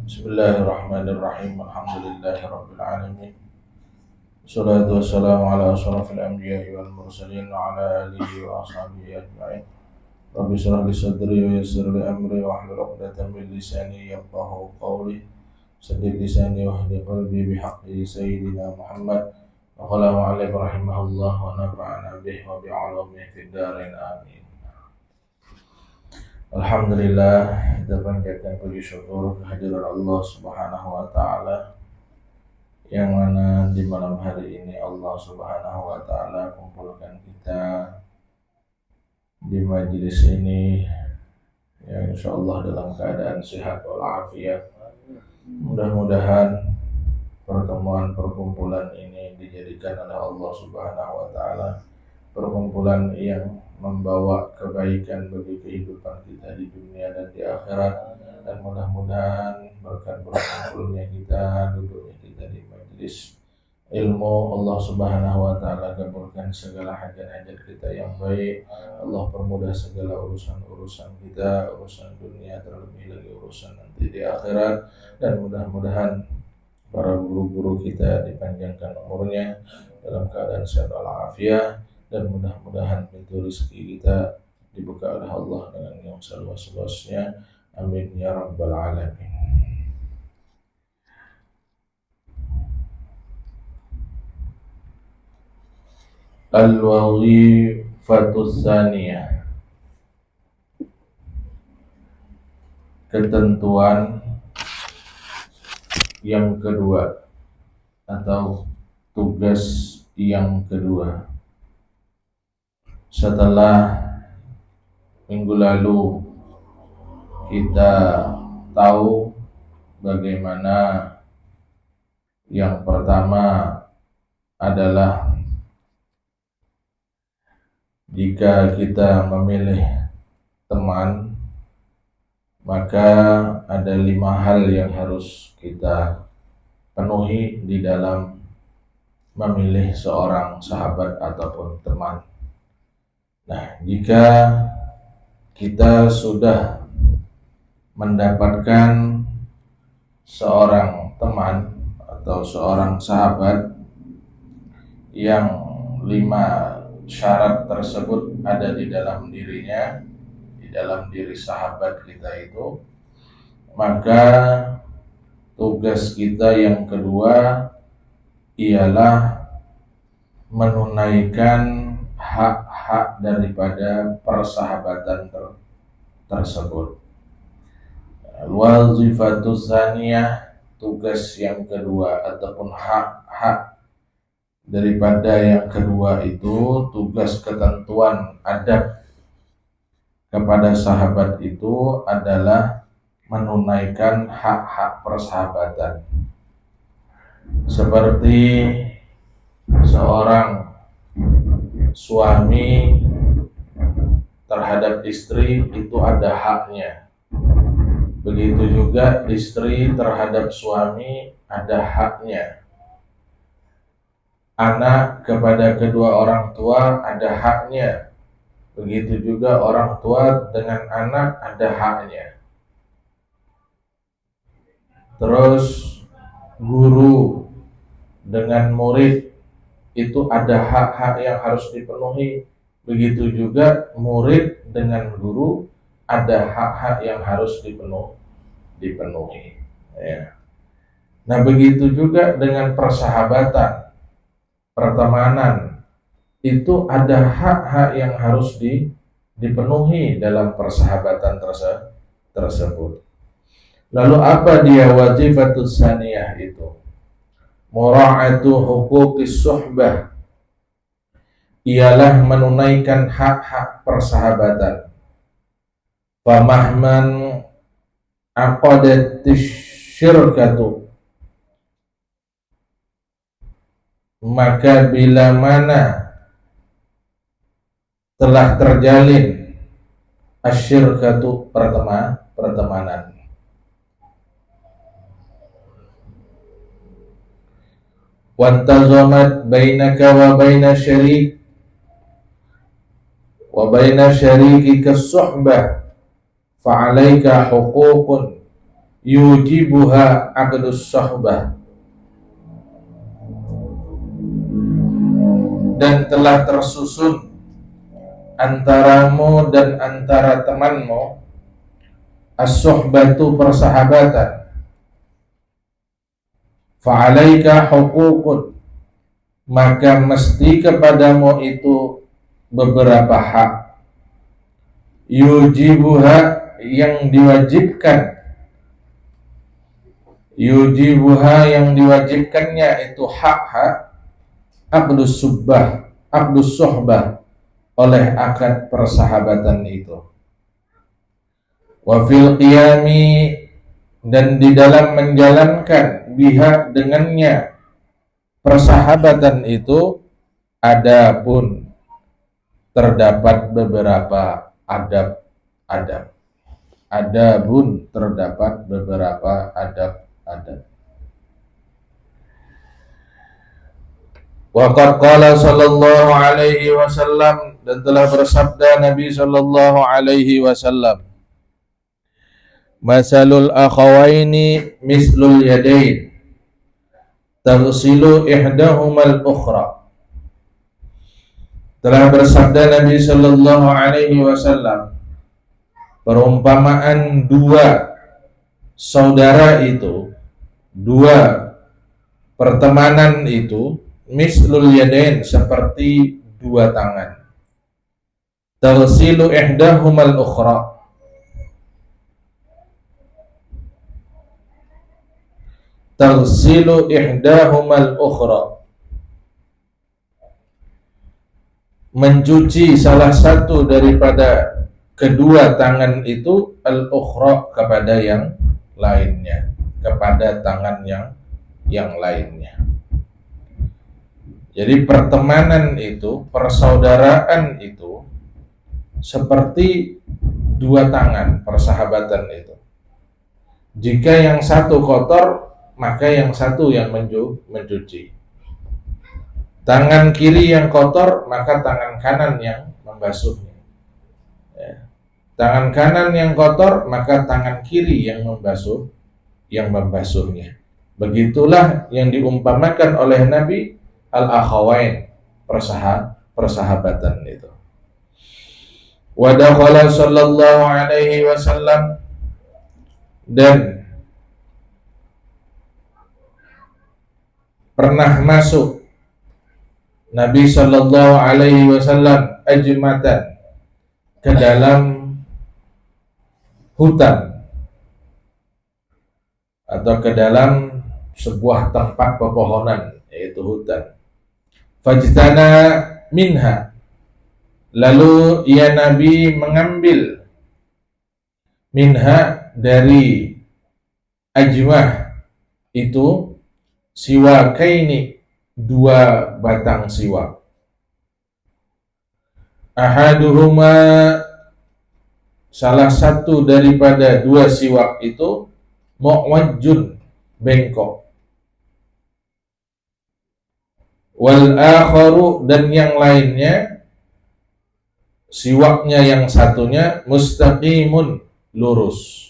Bismillahirrahmanirrahim. Alhamdulillahirabbil alamin. Wassalatu wassalamu ala asyrafil anbiya'i wal mursalin wa ala alihi wa ashabihi ajma'in. Rabbi shrah li sadri wa yassir li amri wa hlul 'uqdatam min lisani yafqahu qawli. Saddid lisani wa hdi qalbi bihaqqi sayyidina Muhammad wa qala ma'alif rahimahullah wa nafa'ana bihi wa bi'ulumihi fid dharain amin. Alhamdulillah, kita panjatkan puji syukur kehadiran Allah Subhanahu wa taala, yang mana di malam hari ini Allah Subhanahu wa taala kumpulkan kita di majelis ini yang insyaallah dalam keadaan sehat walafiat. Mudah-mudahan pertemuan perkumpulan ini dijadikan oleh Allah Subhanahu wa taala perkumpulan yang membawa kebaikan bagi kehidupan kita di dunia dan di akhirat, dan mudah-mudahan berkat berkumpulnya kita, duduknya kita di majelis ilmu, Allah Subhanahu wa taala kabulkan segala hajat-hajat kita yang baik. Allah permudah segala urusan-urusan kita, urusan dunia terlebih lagi urusan nanti di akhirat, dan mudah-mudahan para guru-guru kita dipanjangkan umurnya dalam keadaan sehat walafiat, dan mudah-mudahan pintu rezeki kita dibuka oleh Allah dengan yang seluas-luasnya. Amin ya rabbal alamin. Al-wazifatus tsaniyah, ketentuan yang kedua atau tugas yang kedua. Setelah minggu lalu kita tahu bagaimana yang pertama adalah jika kita memilih teman, maka ada 5 hal yang harus kita penuhi di dalam memilih seorang sahabat ataupun teman. Nah, jika kita sudah mendapatkan seorang teman atau seorang sahabat yang 5 syarat tersebut ada di dalam dirinya, di dalam diri sahabat kita itu, maka tugas kita yang kedua ialah menunaikan hak-hak daripada persahabatan tersebut. Al-wazifatus tsaniyah, tugas yang kedua ataupun hak-hak daripada yang kedua itu, tugas ketentuan adab kepada sahabat itu adalah menunaikan hak-hak persahabatan. Seperti seorang suami terhadap istri itu ada haknya. Begitu juga istri terhadap suami ada haknya. Anak kepada kedua orang tua ada haknya. Begitu juga orang tua dengan anak ada haknya. Terus guru dengan murid itu ada hak-hak yang harus dipenuhi. Begitu juga murid dengan guru ada hak-hak yang harus dipenuhi. Ya. Nah, begitu juga dengan persahabatan, pertemanan, itu ada hak-hak yang harus dipenuhi dalam persahabatan tersebut. Lalu apa dia wazifatus tsaniyah itu? Mura'atu huquqis suhbah, ialah menunaikan hak-hak persahabatan. Famahman aqadatis syirkatu, maka bila mana telah terjalin asyirkatu, pertemanan, wantazamat bainaka wa baina syarik wa baina syarikika suhbah fa'alaika huququn yujibuha aqdus sahbah, dan telah tersusun antaramu dan antara temanmu as-suhbatu, persahabatan. Fa'alaika huququn, maka mesti kepadamu itu beberapa hak. Yujibuha, yang diwajibkan, yujibuha, yang diwajibkannya itu hak-hak, aqdus subbah, aqdus suhbah, oleh akad persahabatan itu. Wa fil qiyami, dan di dalam menjalankan, biha, dengannya persahabatan itu, adapun, terdapat beberapa adab-adab. Adapun, terdapat beberapa adab-adab. Wa qad qala sallallahu alaihi wasallam, dan telah bersabda Nabi sallallahu alaihi wasallam, masalul akhawaini mislul yadain taghsilu ihdahumal ukhra. Telah bersabda Nabi sallallahu alaihi wasallam, perumpamaan dua saudara itu, dua pertemanan itu, mislul yadain, seperti dua tangan. Taghsilu ihdahumal ukhra, taghsilu ihdahumal ukhra, mencuci salah satu daripada kedua tangan itu, al-ukhra, kepada yang lainnya, kepada tangan yang lainnya. Jadi pertemanan itu, persaudaraan itu seperti dua tangan, persahabatan itu. Jika yang satu kotor, maka yang satu yang mencuci. Tangan kiri yang kotor, maka tangan kanan yang membasuhnya. Ya. Tangan kanan yang kotor, maka tangan kiri yang membasuhnya. Begitulah yang diumpamakan oleh Nabi al-akhawain, persahabatan itu. Wa dakhala sallallahu alaihi wasallam, dan pernah masuk Nabi sallallahu alaihi wasallam ajmatan, ke dalam hutan atau ke dalam sebuah tempat pepohonan, yaitu hutan. Fajtana minha, lalu ya Nabi mengambil minha, dari ajmah itu, siwakaini, dua batang siwak. Ahaduhuma, salah satu daripada dua siwak itu, mu'wajjun, bengkok. Wal akharu, dan yang lainnya, siwaknya yang satunya, mustaqimun, lurus.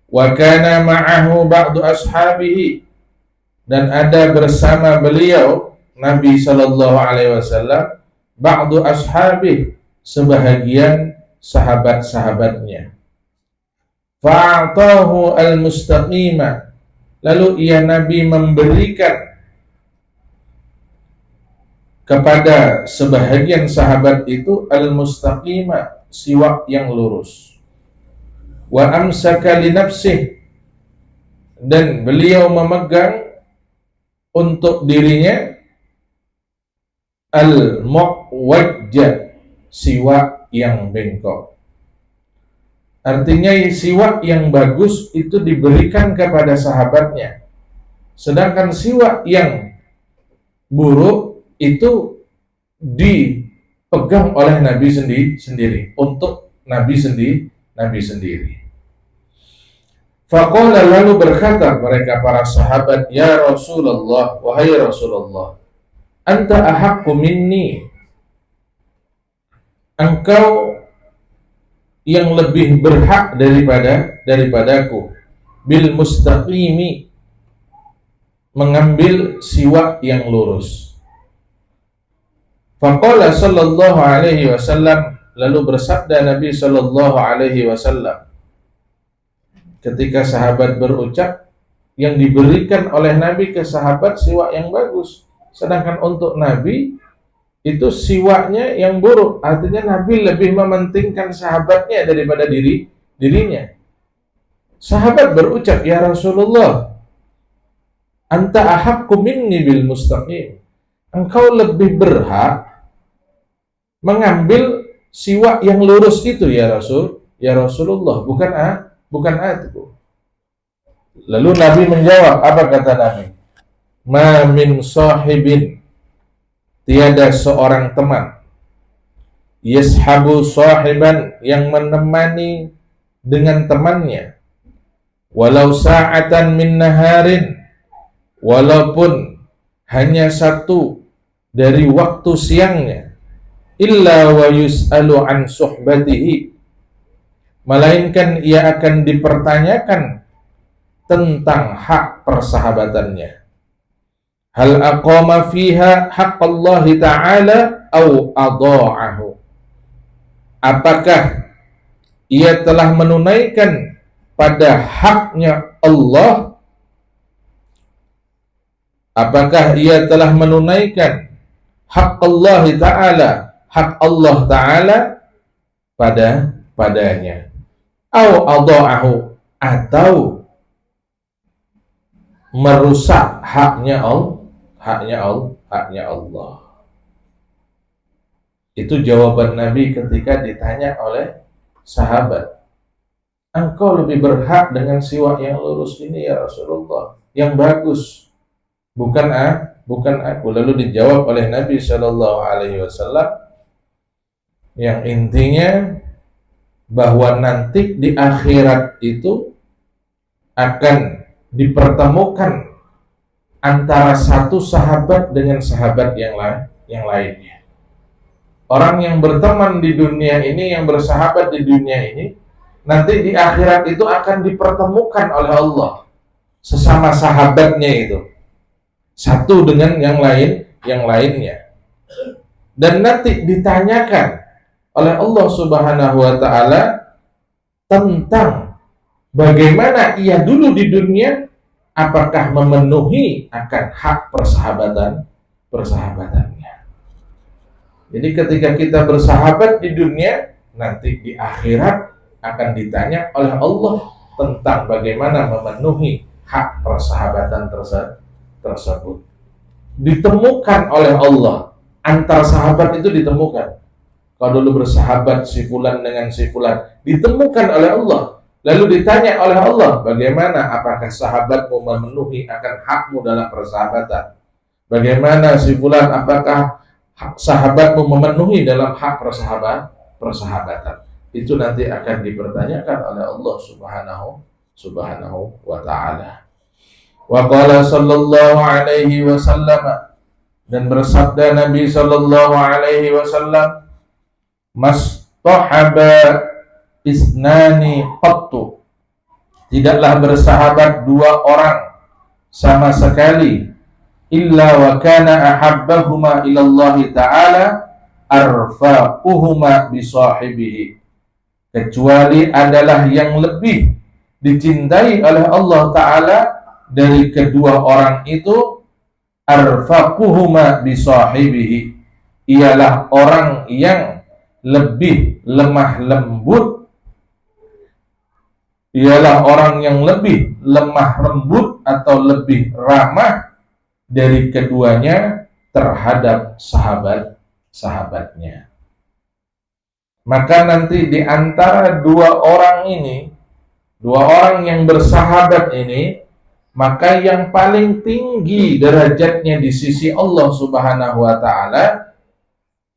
Wa kana ma'ahu ba'du ashabihi, dan ada bersama beliau Nabi sallallahu alaihi wasallam, ba'du ashabih, sebahagian sahabat-sahabatnya. Fa'atahu al-mustaqima, lalu ia Nabi memberikan kepada sebahagian sahabat itu al-mustaqima, siwak yang lurus. Wa amsaka li nafsih, dan beliau memegang untuk dirinya al-muwajjah, siwak yang bengkok. Artinya siwak yang bagus itu diberikan kepada sahabatnya, sedangkan siwak yang buruk itu dipegang oleh Nabi sendiri untuk Nabi sendiri. Faqala, lalu berkata mereka para sahabat, ya Rasulullah, wahai Rasulullah, anta ahaqqu minni, engkau yang lebih berhak daripadaku, bil mustaqimi, mengambil siwak yang lurus. Faqala sallallahu alaihi wasallam, lalu bersabda Nabi sallallahu alaihi wasallam ketika sahabat berucap, yang diberikan oleh Nabi ke sahabat siwak yang bagus, sedangkan untuk Nabi itu siwaknya yang buruk. Artinya Nabi lebih mementingkan sahabatnya daripada dirinya. Sahabat berucap, ya Rasulullah, anta ahaqqu minni bil mustaqim, engkau lebih berhak mengambil siwak yang lurus itu ya Rasulullah, bukan aku. Lalu Nabi menjawab, apa kata Nabi? Ma min sahibin, tiada seorang teman, yashabu sahiban, yang menemani dengan temannya, walau sa'atan min naharin, walaupun hanya satu dari waktu siangnya, illa wa yus'alu an suhbatihi, melainkan ia akan dipertanyakan tentang hak persahabatannya. Hal aqama fiha haqqallahi ta'ala au adha'ahu, apakah ia telah menunaikan pada haknya Allah, apakah ia telah menunaikan haqqallahi ta'ala, hak Allah ta'ala padanya, au adha'ahu, atau merusak haknya Allah. Itu jawaban Nabi ketika ditanya oleh sahabat, engkau lebih berhak dengan siwak yang lurus ini ya Rasulullah, yang bagus, bukan aku. Lalu dijawab oleh Nabi Shallallahu Alaihi Wasallam, yang intinya bahwa nanti di akhirat itu akan dipertemukan antara satu sahabat dengan sahabat yang lainnya. Orang yang berteman di dunia ini, yang bersahabat di dunia ini, nanti di akhirat itu akan dipertemukan oleh Allah sesama sahabatnya itu, satu dengan yang lainnya. Dan nanti ditanyakan oleh Allah Subhanahu wa taala tentang bagaimana ia dulu di dunia, apakah memenuhi akan hak persahabatannya. Jadi ketika kita bersahabat di dunia, nanti di akhirat akan ditanya oleh Allah tentang bagaimana memenuhi hak persahabatan tersebut. Ditemukan oleh Allah, antar sahabat itu ditemukan. Kalau dulu bersahabat si fulan dengan si fulan, ditemukan oleh Allah. Lalu ditanya oleh Allah, bagaimana, apakah sahabatmu memenuhi akan hakmu dalam persahabatan? Bagaimana si fulan, apakah sahabatmu memenuhi dalam hak persahabatan? Itu nanti akan dipertanyakan oleh Allah Subhanahu wa ta'ala. Wa qala sallallahu alaihi wasallam, dan bersabda Nabi sallallahu alaihi wasallam, mastahaba isnani qattu, tidaklah bersahabat dua orang sama sekali, illa wa kana ahabbahuma ilallahi ta'ala arfaquhuma bisahibihi, kecuali adalah yang lebih dicintai oleh Allah Ta'ala dari kedua orang itu, arfaquhuma bisahibihi, ialah orang yang lebih lemah lembut, ialah orang yang lebih lemah lembut atau lebih ramah dari keduanya terhadap sahabatnya. Maka nanti di antara dua orang ini, dua orang yang bersahabat ini, maka yang paling tinggi derajatnya di sisi Allah Subhanahu wa ta'ala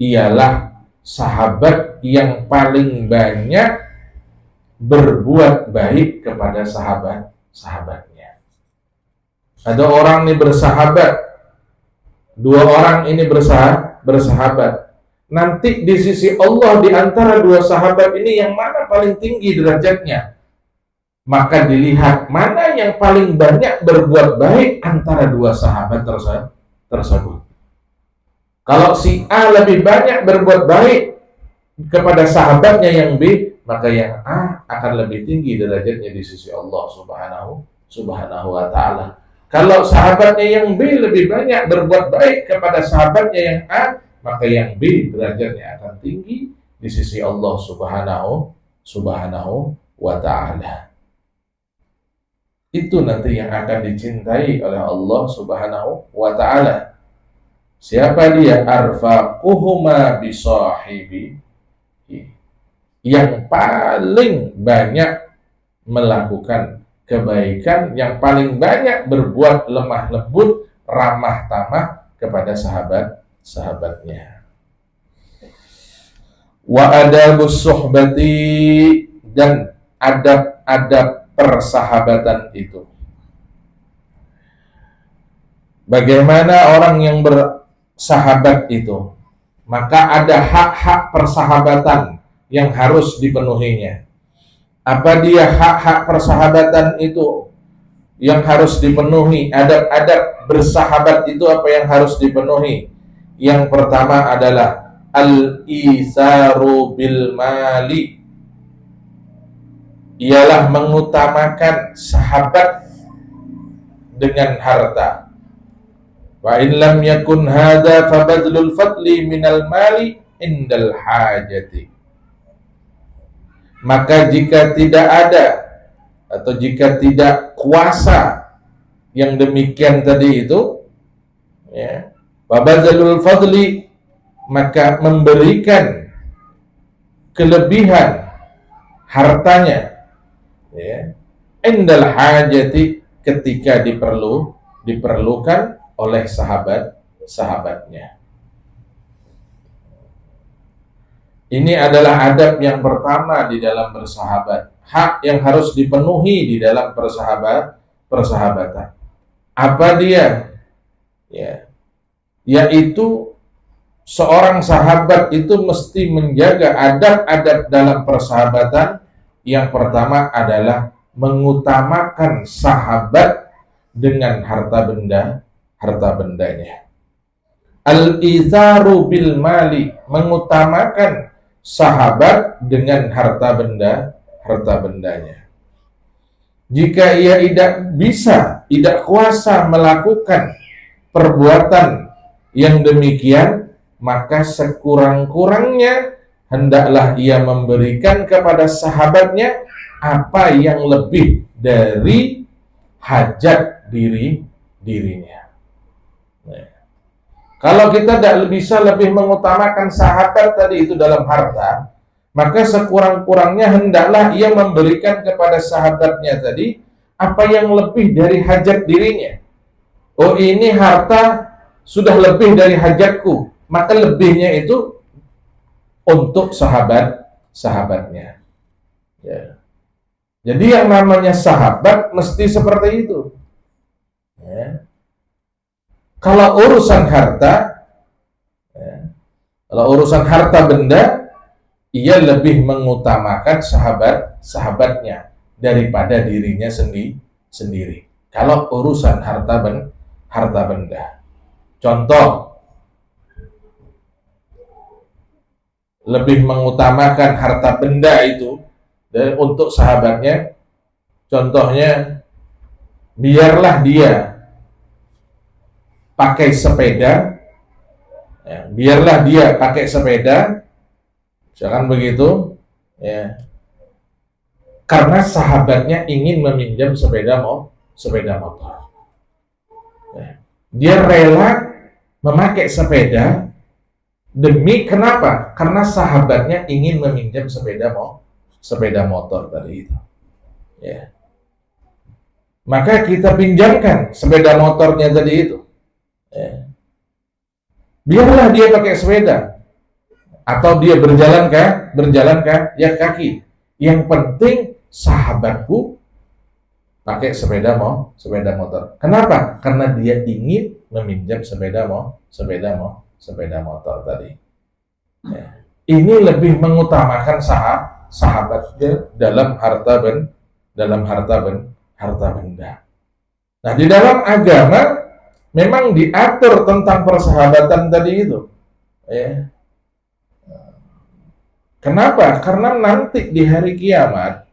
ialah sahabat yang paling banyak berbuat baik kepada sahabatnya. Ada orang ini bersahabat, dua orang ini bersahabat, nanti di sisi Allah di antara dua sahabat ini yang mana paling tinggi derajatnya. Maka dilihat mana yang paling banyak berbuat baik antara dua sahabat tersebut. Kalau si A lebih banyak berbuat baik kepada sahabatnya yang B, maka yang A akan lebih tinggi derajatnya di sisi Allah Subhanahu wa taala. Kalau sahabatnya yang B lebih banyak berbuat baik kepada sahabatnya yang A, maka yang B derajatnya akan tinggi di sisi Allah Subhanahu wa taala. Itu nanti yang akan dicintai oleh Allah Subhanahu wa taala. Siapa dia? Arfaquhuma bisahibi, yang paling banyak melakukan kebaikan, yang paling banyak berbuat lemah lembut, ramah tamah kepada sahabatnya. Wa adabus suhbati, dan adab-adab persahabatan itu. Bagaimana orang yang bersahabat itu? Maka ada hak-hak persahabatan yang harus dipenuhinya. Apa dia hak-hak persahabatan itu yang harus dipenuhi? Adab-adab bersahabat itu apa yang harus dipenuhi? Yang pertama adalah al-isaru bil mali, ialah mengutamakan sahabat dengan harta. Wa in lam yakun hadza fa badlul fadli minal mali indal hajati. Maka jika tidak ada atau jika tidak kuasa yang demikian tadi itu, ya, fa badlul fadli, maka memberikan kelebihan hartanya, ya, indal hajati, ketika diperlukan oleh sahabatnya. Ini adalah adab yang pertama di dalam bersahabat, hak yang harus dipenuhi di dalam persahabatan. Apa dia? Ya, yaitu seorang sahabat itu mesti menjaga adab-adab dalam persahabatan. Yang pertama adalah mengutamakan sahabat dengan harta bendanya. Al-izaru bil mali, mengutamakan sahabat dengan harta bendanya. Jika ia tidak kuasa melakukan perbuatan yang demikian, maka sekurang-kurangnya hendaklah ia memberikan kepada sahabatnya apa yang lebih dari hajat dirinya. Kalau kita tidak bisa lebih mengutamakan sahabat tadi itu dalam harta, maka sekurang-kurangnya hendaklah ia memberikan kepada sahabatnya tadi apa yang lebih dari hajat dirinya. Oh, ini harta sudah lebih dari hajatku, maka lebihnya itu untuk sahabatnya. Ya. Jadi yang namanya sahabat mesti seperti itu. Ya. Kalau urusan harta, ya, kalau urusan harta benda, ia lebih mengutamakan sahabatnya daripada dirinya sendiri. Kalau urusan harta benda, contoh, lebih mengutamakan harta benda itu untuk sahabatnya. Contohnya, biarlah dia pakai sepeda, ya, biarlah dia pakai sepeda, jangan begitu, ya, karena sahabatnya ingin meminjam sepeda motor. Ya. Dia rela memakai sepeda demi kenapa? Karena sahabatnya ingin meminjam sepeda motor tadi itu. Ya. Maka kita pinjamkan sepeda motornya tadi itu. Ya. Biarlah dia pakai sepeda atau dia berjalan kaki. Yang penting sahabatku pakai sepeda motor. Kenapa? Karena dia ingin meminjam sepeda motor tadi. Ya. Ini lebih mengutamakan sahabatnya dalam harta benda. Nah, di dalam agama memang diatur tentang persahabatan tadi itu. Ya. Kenapa? Karena nanti di hari kiamat,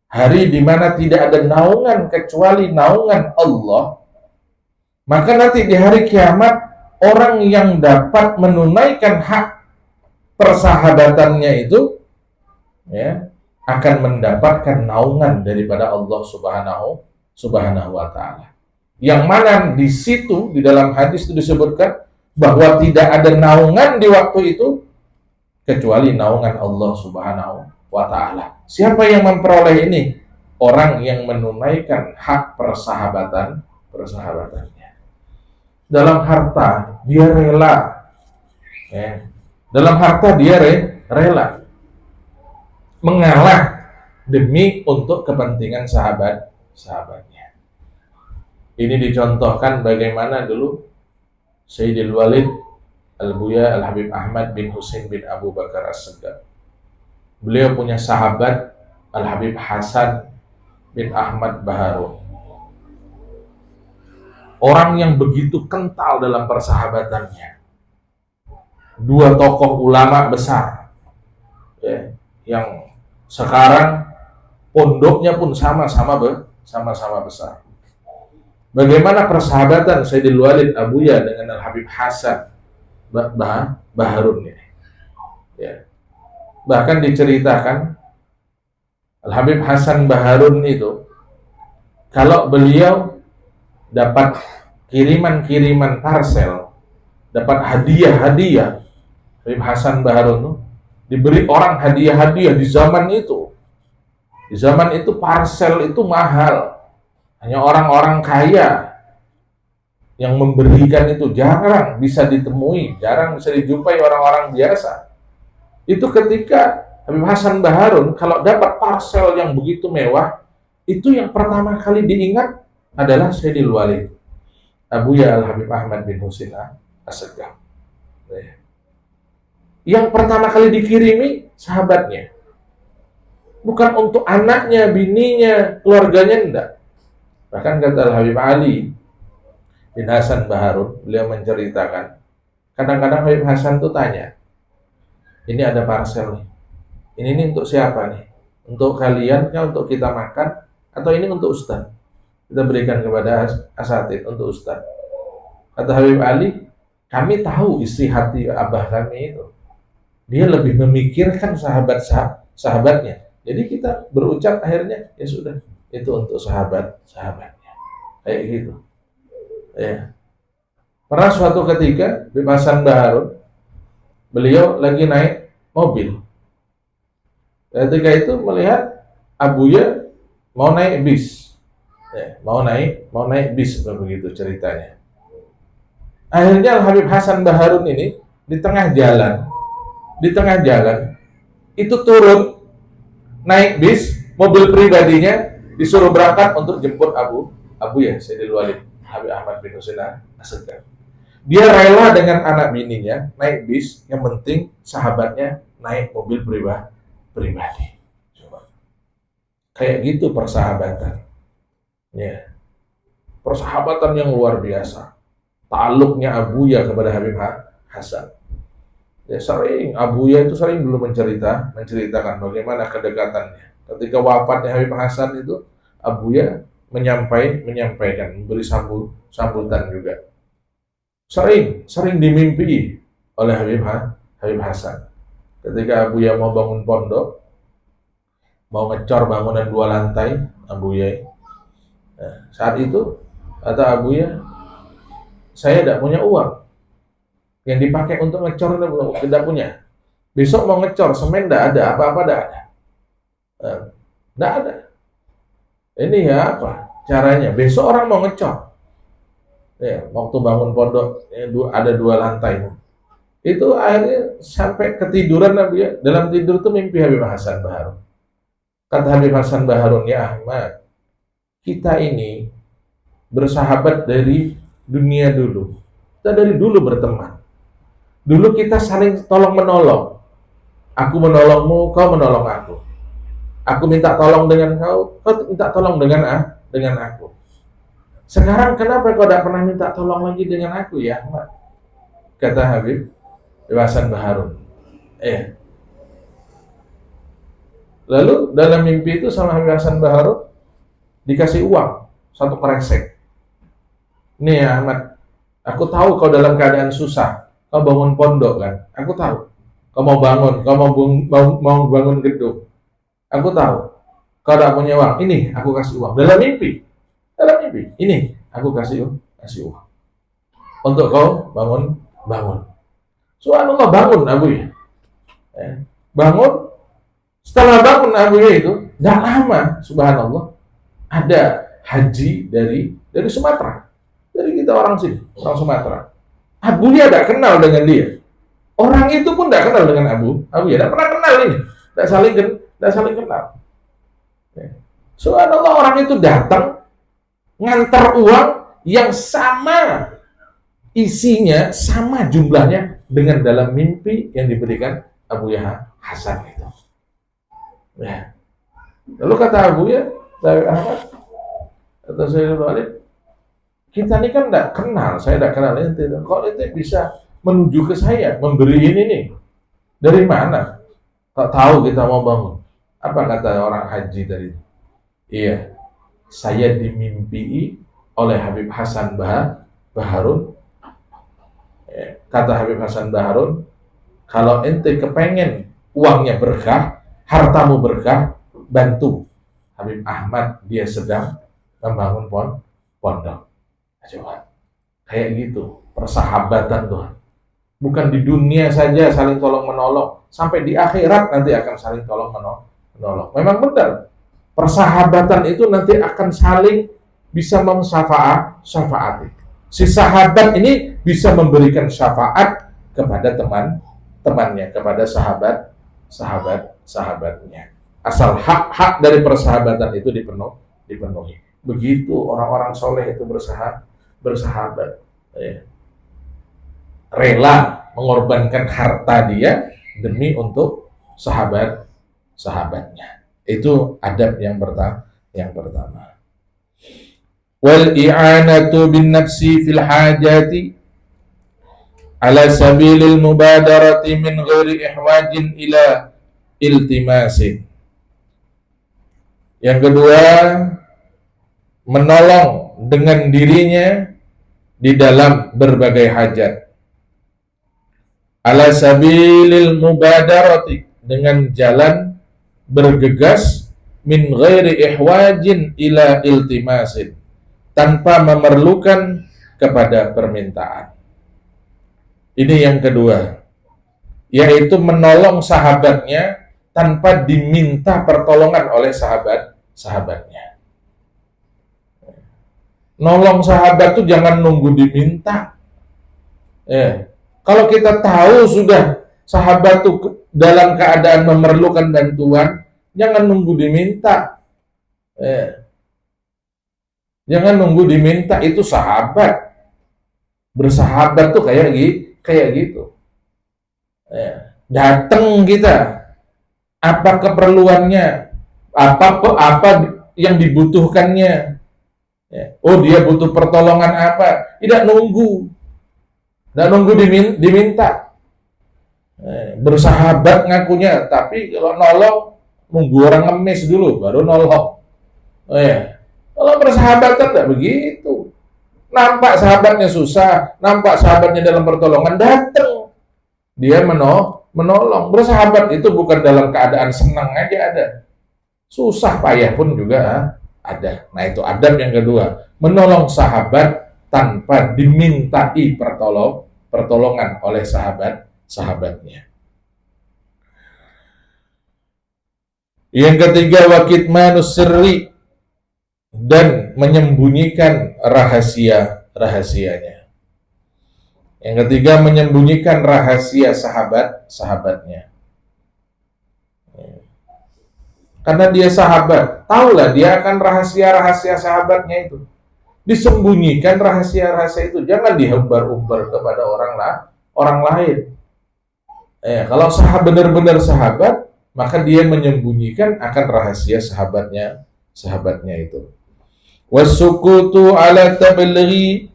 hari di mana tidak ada naungan kecuali naungan Allah, maka nanti di hari kiamat orang yang dapat menunaikan hak persahabatannya itu, ya, akan mendapatkan naungan daripada Allah Subhanahu wa taala. Yang mana di situ di dalam hadis itu disebutkan bahwa tidak ada naungan di waktu itu kecuali naungan Allah Subhanahu wa taala. Siapa yang memperoleh ini? Orang yang menunaikan hak persahabatannya. Dalam harta dia rela, ya. Dalam harta dia rela mengalah demi untuk kepentingan sahabatnya. Ini dicontohkan bagaimana dulu Sayyidil Walid Al-Buya Al-Habib Ahmad bin Husain bin Abu Bakar As-Segaf. Beliau punya sahabat Al-Habib Hasan bin Ahmad Baharun. Orang yang begitu kental dalam persahabatannya. Dua tokoh ulama besar, ya, yang sekarang pondoknya pun sama-sama besar. Bagaimana persahabatan Sayyidil Walid Abuya dengan Al-Habib Hasan Baharun ini? Ya. Bahkan diceritakan Al-Habib Hasan Baharun itu kalau beliau dapat kiriman-kiriman parsel, dapat hadiah-hadiah, Habib Hasan Baharun itu diberi orang hadiah-hadiah di zaman itu. Di zaman itu parsel itu mahal. Hanya orang-orang kaya yang memberikan itu, jarang bisa ditemui, jarang bisa dijumpai orang-orang biasa. Itu ketika Habib Hasan Baharun kalau dapat parsel yang begitu mewah, itu yang pertama kali diingat adalah Sayyidil Walid Abuya Al-Habib Ahmad bin Husain As-Segaf. Yang pertama kali dikirimi sahabatnya. Bukan untuk anaknya, bininya, keluarganya, enggak. Bahkan kata Al-Habib Ali bin Hasan Baharun, beliau menceritakan, kadang-kadang Habib Hasan tuh tanya, ini ada parcel nih, ini untuk siapa nih? Untuk kalian kah, untuk kita makan, atau ini untuk Ustaz? Kita berikan kepada asatid untuk Ustaz. Kata Habib Ali, kami tahu isi hati abah kami itu. Dia lebih memikirkan sahabatnya. Jadi kita berucap akhirnya, ya sudah, itu untuk sahabatnya. Kayak gitu. Ya. Pernah suatu ketika Habib Hasan Baharun, beliau lagi naik mobil. Ketika itu melihat Abuya mau naik bis. Ya, mau naik bis, begitu ceritanya. Akhirnya Habib Hasan Baharun ini di tengah jalan itu turun naik bis, mobil pribadinya disuruh berangkat untuk jemput Abuya Sayyidil Walid Habib Ahmad bin Husain As-Segaf. Dia rela dengan anak bininya naik bis, yang penting sahabatnya naik mobil pribadi. Coba. Kayak gitu persahabatan. Ya. Persahabatan yang luar biasa. Ta'alluqnya Abuya kepada Habib Hasan. Ya, Abuya itu sering dulu menceritakan bagaimana kedekatannya. Ketika wafatnya Habib Hasan itu, Abuya menyampaikan, memberi sambutan juga. Sering dimimpi oleh Habib Hasan. Ketika Abuya mau bangun pondok, mau ngecor bangunan 2 lantai, Abuya. Nah, saat itu kata Abuya, saya tidak punya uang yang dipakai untuk ngecor, tidak punya. Besok mau ngecor, semen tidak ada, apa-apa tidak ada. Tidak ada. Ini ya apa caranya? Besok orang mau ngecor. Ya, waktu bangun pondok ada 2 lantai. Itu akhirnya sampai ketiduran Nabi. Dalam tidur itu mimpi Habib Hasan Baharun. Kata Habib Hasan Baharun, ya Ahmad, kita ini bersahabat dari dunia dulu. Kita dari dulu berteman. Dulu kita saling tolong menolong. Aku menolongmu, kau menolong aku. Aku minta tolong dengan kau, kau minta tolong dengan aku. Sekarang kenapa kau tidak pernah minta tolong lagi dengan aku ya, Ahmad? Kata Habib Hasan Baharun. Lalu dalam mimpi itu sama Habib Hasan Baharun dikasih uang 1 kresek. Nih ya Ahmad, aku tahu kau dalam keadaan susah. Kau bangun pondok kan? Aku tahu. Kau mau bangun, kau mau bangun gedung. Aku tahu. Kau tidak punya uang. Ini aku kasih uang. Dalam mimpi. Ini aku kasih uang. Untuk kau bangun. Subhanallah, bangun Abu ya. Bangun. Setelah bangun Abu ya itu, tidak lama, subhanallah, ada haji dari Sumatera. Dari kita orang sini, orang Sumatera. Abu ya tidak kenal dengan dia. Orang itu pun tidak kenal dengan Abu ya tidak pernah kenal ini. Tidak saling kenal. Subhanallah, orang itu datang ngantar uang yang sama isinya, sama jumlahnya dengan dalam mimpi yang diberikan Abu Yahya Hasan itu. Ya. Lalu kata Abu ya, Ahmad, kata Sayyidul Walid, kita ini kan tidak kenal, saya tidak kenal ente. Kok ente bisa menuju ke saya, memberi ini nih? Dari mana? Tak tahu kita mau bangun. Apa kata orang haji tadi? Iya, saya dimimpi oleh Habib Hasan Baharun. Kata Habib Hasan Baharun, kalau ente kepengen uangnya berkah, hartamu berkah, bantu Habib Ahmad, dia sedang membangun pondok. Coba, kayak gitu persahabatan Tuhan. Bukan di dunia saja saling tolong menolong, sampai di akhirat nanti akan saling tolong menolong. Memang benar, persahabatan itu nanti akan saling bisa syafaati. Si sahabat ini bisa memberikan syafaat kepada teman-temannya, kepada sahabatnya. Asal hak-hak dari persahabatan itu dipenuhi. Begitu orang-orang soleh itu bersahabat, rela mengorbankan harta dia demi untuk sahabatnya. Itu adab yang pertama. Wal i'anatu bin nafsi fil hajati ala sabilil mubadarati min ghairi ihwajin ila iltimasin. Yang kedua, menolong dengan dirinya di dalam berbagai hajat. Ala sabilil mubadarati, dengan jalan bergegas, min ghairi ihwajin ila iltimasin, tanpa memerlukan kepada permintaan. Ini yang kedua, yaitu menolong sahabatnya tanpa diminta pertolongan oleh sahabatnya. Nolong sahabat itu jangan nunggu diminta. Kalau kita tahu sudah sahabat itu dalam keadaan memerlukan bantuan, jangan nunggu diminta. Jangan nunggu diminta, itu sahabat. Bersahabat tuh kayak gitu. Datang kita, apa keperluannya, apa yang dibutuhkannya. Oh, dia butuh pertolongan apa? Tidak nunggu diminta. Bersahabat ngakunya, tapi kalau nolong nunggu orang ngemis dulu baru nolong. Kalau persahabatan tidak begitu. Nampak sahabatnya susah, nampak sahabatnya dalam pertolongan, datang dia menolong. Bersahabat itu bukan dalam keadaan senang aja ada, susah payah pun juga ada. Nah, itu adab yang kedua, menolong sahabat tanpa dimintai pertolongan oleh sahabatnya. Yang ketiga, wakitmanus sirri, dan menyembunyikan rahasianya. Yang ketiga, menyembunyikan rahasia sahabatnya. Karena dia sahabat, tahulah dia akan rahasia sahabatnya itu. Disembunyikan rahasia itu, jangan diumbar-umbar kepada orang lain. Kalau benar-benar sahabat, maka dia menyembunyikan akan rahasia sahabatnya itu. Wasukutu ala tablighi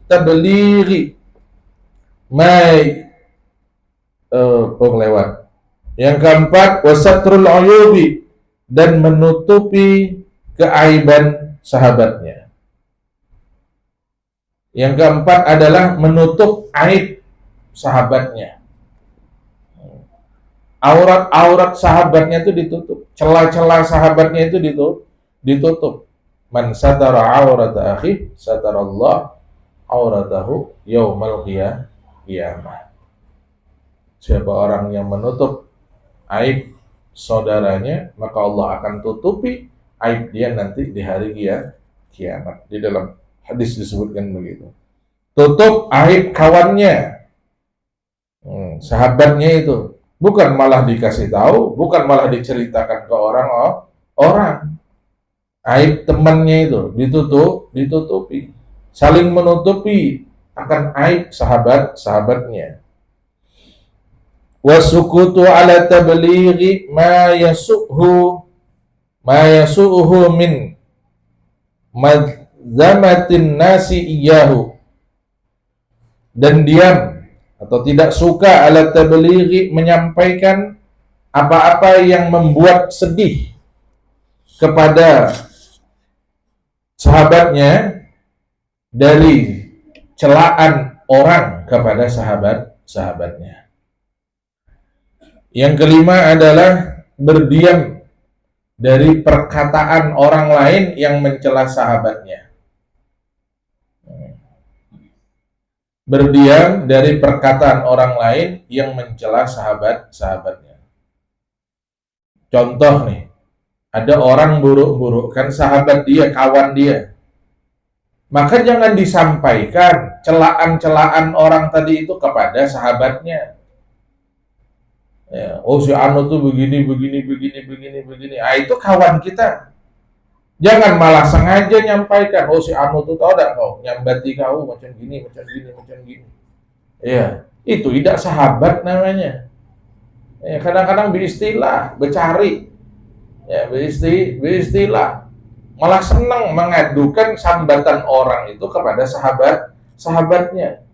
mai lewat. Yang keempat, wasatrul uyubi, dan menutupi keaiban sahabatnya. Yang keempat adalah menutup aib sahabatnya. Aurat-aurat sahabatnya itu ditutup, celah-celah sahabatnya itu ditutup. Man satara aurata akhi, satarallah auratahu yaumal qiyamah. Siapa orang yang menutup aib saudaranya, maka Allah akan tutupi aib dia nanti di hari kiamat. Di dalam hadis disebutkan begitu. Tutup aib kawannya, sahabatnya itu. Bukan malah dikasih tahu, bukan malah diceritakan ke orang. Aib temannya itu ditutupi. Saling menutupi akan aib sahabatnya. Wasukutu ala tablighi ma yasu'uhu min madzamatin nasi iyahu, dan diam atau tidak suka ala tablighi, menyampaikan apa-apa yang membuat sedih kepada sahabatnya dari celaan orang kepada sahabatnya. Yang kelima adalah berdiam dari perkataan orang lain yang mencela sahabatnya. Berdiam dari perkataan orang lain yang mencela sahabatnya. Contoh nih, ada orang buruk-burukkan sahabat dia, kawan dia. Maka jangan disampaikan celaan-celaan orang tadi itu kepada sahabatnya. Ya, oh si Anu tuh begini. Itu kawan kita. Jangan malah sengaja nyampaikan, oh si Anu tuh tahu enggak kau, nyambati kau macam gini. Ya, itu tidak sahabat namanya. Ya, kadang-kadang beristilah, bercari. Ya, beristilah. Malah senang mengadukan sambatan orang itu kepada sahabatnya.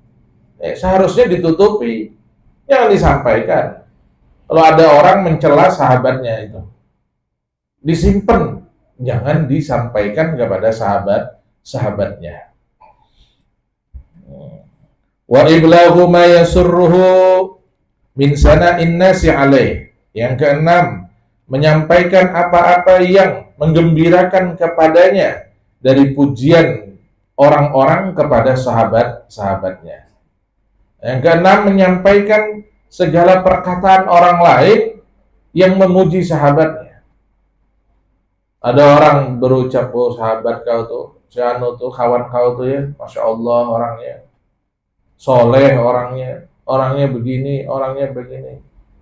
Ya, seharusnya ditutupi, jangan disampaikan. Kalau ada orang mencela sahabatnya itu, disimpan. Jangan disampaikan kepada sahabatnya. Wa iblaghu ma yasurruhu min sana'in nasi alaih. Yang keenam, menyampaikan apa-apa yang menggembirakan kepadanya dari pujian orang-orang kepada sahabatnya. Yang keenam, menyampaikan segala perkataan orang lain yang memuji sahabatnya. Ada orang berucap, oh sahabat kau tuh, si Anu tuh, kawan kau tuh ya, Masya Allah orangnya, soleh orangnya begini.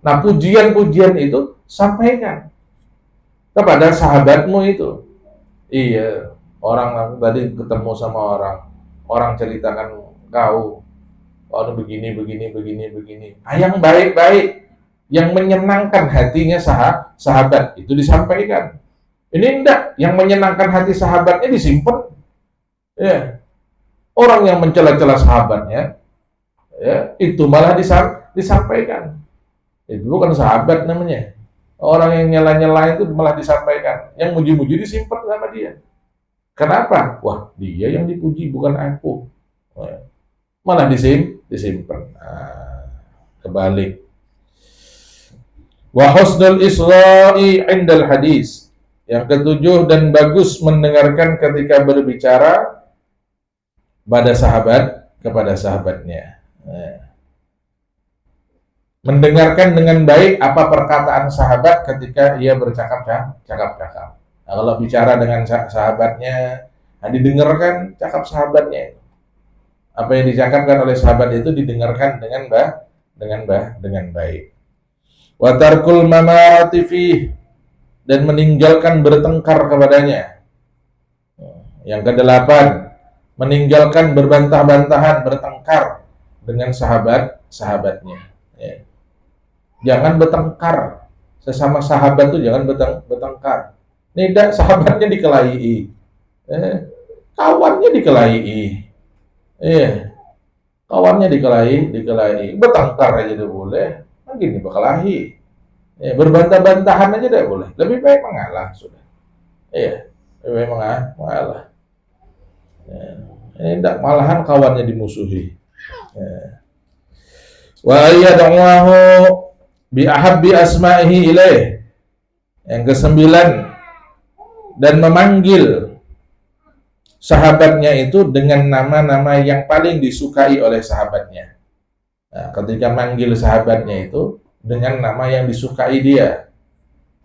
Nah pujian-pujian itu sampaikan kepada sahabatmu itu. Iya, orang tadi ketemu sama orang ceritakan kau, oh begini. Yang baik-baik, yang menyenangkan hatinya sahabat itu disampaikan. Ini enggak, yang menyenangkan hati sahabatnya disimpan. Ya. Orang yang mencela-cela sahabatnya, ya, itu malah disampaikan. Itu bukan sahabat namanya. Orang yang nyela-nyela itu malah disampaikan. Yang muji-muji disimpan sama dia. Kenapa? Wah, dia yang dipuji bukan aku. Malah disimpan. Nah, kebalik. Wa husnul isra'i 'indal hadis. Yang ketujuh, dan bagus mendengarkan ketika berbicara pada kepada sahabatnya. Mendengarkan dengan baik apa perkataan sahabat ketika ia bercakap-cakap. Nah, kalau bicara dengan sahabatnya, didengarkan cakap sahabatnya. Apa yang dicakapkan oleh sahabat itu didengarkan dengan baik. Wa tarkul mamarati fihi, dan meninggalkan bertengkar kepadanya. Yang kedelapan, meninggalkan berbantah-bantahan, bertengkar dengan sahabatnya. Ya. Jangan bertengkar. Sesama sahabat tuh jangan bertengkar. Tidak, sahabatnya dikelahi. Kawannya dikelahi. Kawannya dikelahi. Bertengkar aja tidak boleh. Gini berkelahi. Berbantah-bantahan aja tidak boleh. Lebih baik mengalah sudah. Lebih baik mengalah. Ini tidak, malahan kawannya dimusuhi. Wa ayyadahu bi ahabbi asma'ihi ilaih. Yang kesembilan, dan memanggil sahabatnya itu dengan nama-nama yang paling disukai oleh sahabatnya. Nah, ketika manggil sahabatnya itu dengan nama yang disukai dia.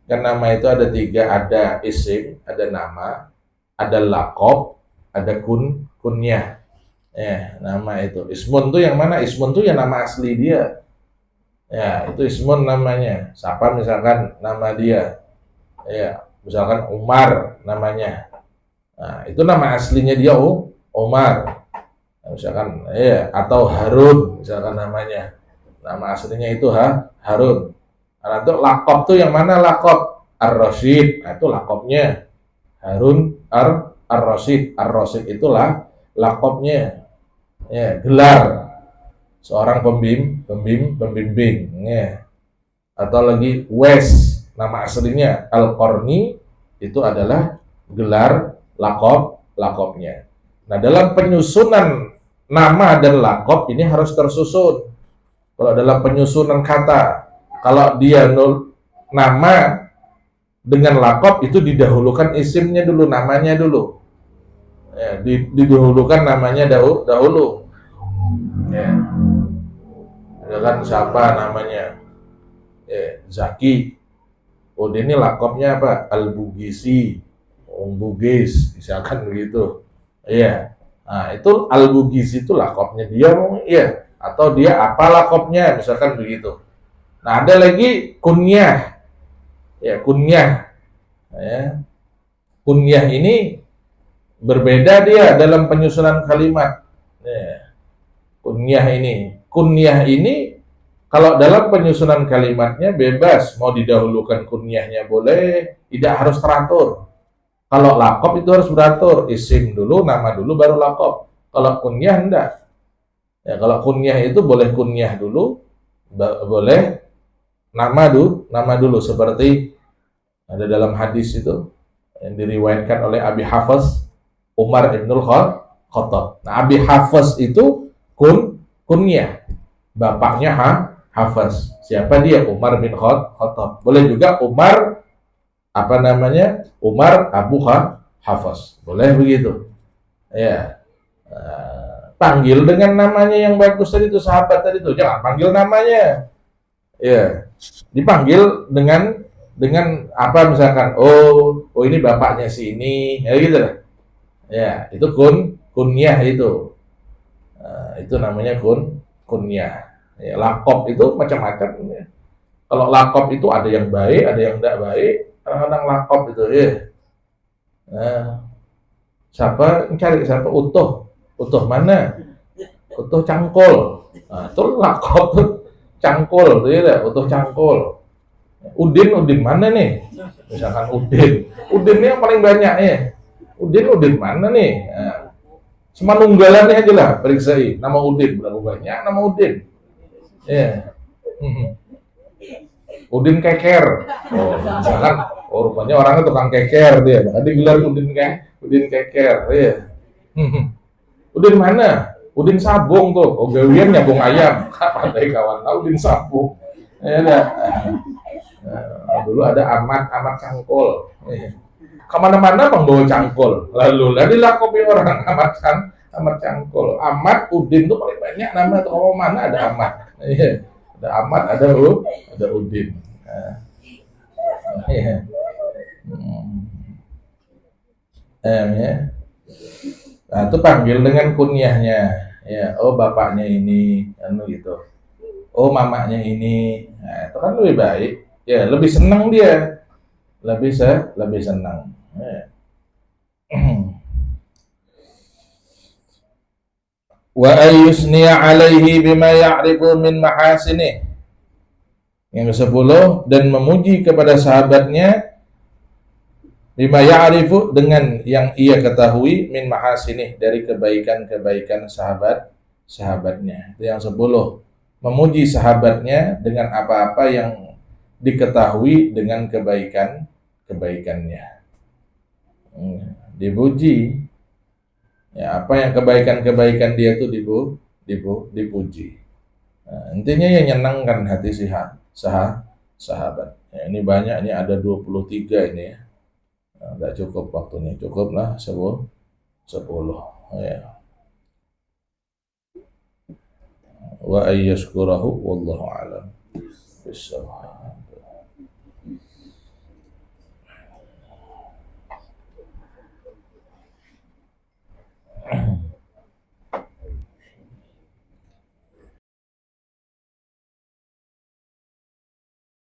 Kan nama itu ada tiga, ada isim, ada nama, ada laqab, ada kunyah. Nama itu. Ismun tuh yang mana? Ismun tuh yang nama asli dia. Ya, itu ismun namanya. Siapa misalkan nama dia? Misalkan Umar namanya. Nah, itu nama aslinya dia Umar. Misalkan atau Harun misalkan namanya. Nama aslinya itu Harun. Nah, itu laqab tuh yang mana laqab? Ar-Rasyid. Nah, itu laqabnya. Harun Ar-Rasyid. Ar-Rasyid itulah laqabnya. Gelar seorang pembimbing. Atau lagi Wes, nama aslinya Al-Qarni, itu adalah gelar laqabnya. Nah, dalam penyusunan nama dan laqab ini harus tersusun. Kalau dalam penyusunan kata, kalau dia nama dengan laqab itu didahulukan isimnya dulu, namanya dulu. Didahulukan namanya dahulu. Misalkan siapa namanya? Zaki. Dia ini laqabnya apa? Al-Bugisi. Bugis, misalkan begitu. Nah, itu Al-Bugis itu laqabnya dia, atau dia apa laqabnya, misalkan begitu. Nah, ada lagi kunyah. Kunyah. Kunyah ini berbeda dia dalam penyusunan kalimat. Kunyah ini kalau dalam penyusunan kalimatnya bebas, mau didahulukan kunyahnya boleh, tidak harus teratur. Kalau laqab itu harus beratur, isim dulu, nama dulu, baru laqab. Kalau kunyah enggak. Kalau kunyah itu boleh kunyah dulu, boleh nama dulu, seperti ada dalam hadis itu yang diriwayatkan oleh Abi Hafs Umar Ibnul Khattab. Nah, Abi Hafs itu kunyah, bapaknya Hafs. Siapa dia? Umar bin Khattab. Boleh juga Umar Umar Abu Hafs. Boleh begitu. Panggil dengan namanya yang bagus tadi itu, sahabat tadi itu. Jangan panggil namanya. Dipanggil dengan apa misalkan, oh ini bapaknya si ini, gitu lah. Itu kunyah itu. Itu namanya kunyah. Laqab itu macam-macam. Kalau laqab itu ada yang baik, ada yang tidak baik. Kadang-kadang laqab itu siapa utuh mana? Utuh Cangkul. Nah, itu laqab tuh Cangkul, utuh Cangkul. Udin mana nih? Misalkan Udin ini yang paling banyak Udin mana nih? Semanunggalannya aja lah, periksai nama Udin berapa banyak nama Udin. Udin Keker. Misalkan rupanya orangnya tukang keker dia, maka digelar Udin Keker. Udin mana? Udin Sabung tuh. Gawian nyabung ayam. Pandai kawan. Udin Sabung. Dulu ada Ahmad Cangkul. Kemana-mana bang bawa cangkul. Lalu dilakopi orang Ahmad Cangkul. Ahmad Udin tuh paling banyak nama tuh. Kalau mana ada Ahmad. Ada Ahmad, ada Udin. Nah, itu panggil dengan kunyahnya. Oh bapaknya ini, gitu. Oh mamanya ini. Nah, itu kan lebih baik. Lebih senang dia. Lebih senang. Wa ayyusniya alaihi bima ya'rifu min mahasinih. Yang ke-10, dan memuji kepada sahabatnya bima ya'rifu, dengan yang ia ketahui, min mahasinih, dari kebaikan-kebaikan sahabatnya. Itu yang 10. Memuji sahabatnya dengan apa-apa yang diketahui dengan kebaikannya. Dipuji. Ya, apa yang kebaikan-kebaikan dia itu dipuji. Nah, intinya yang nyenangkan hati sahabat. Ya, ini banyak, ini ada 23 ini ya. Enggak cukup waktunya, cukuplah 10. Ya. Wa ayyashkurahu wallahu alam. Bismillah.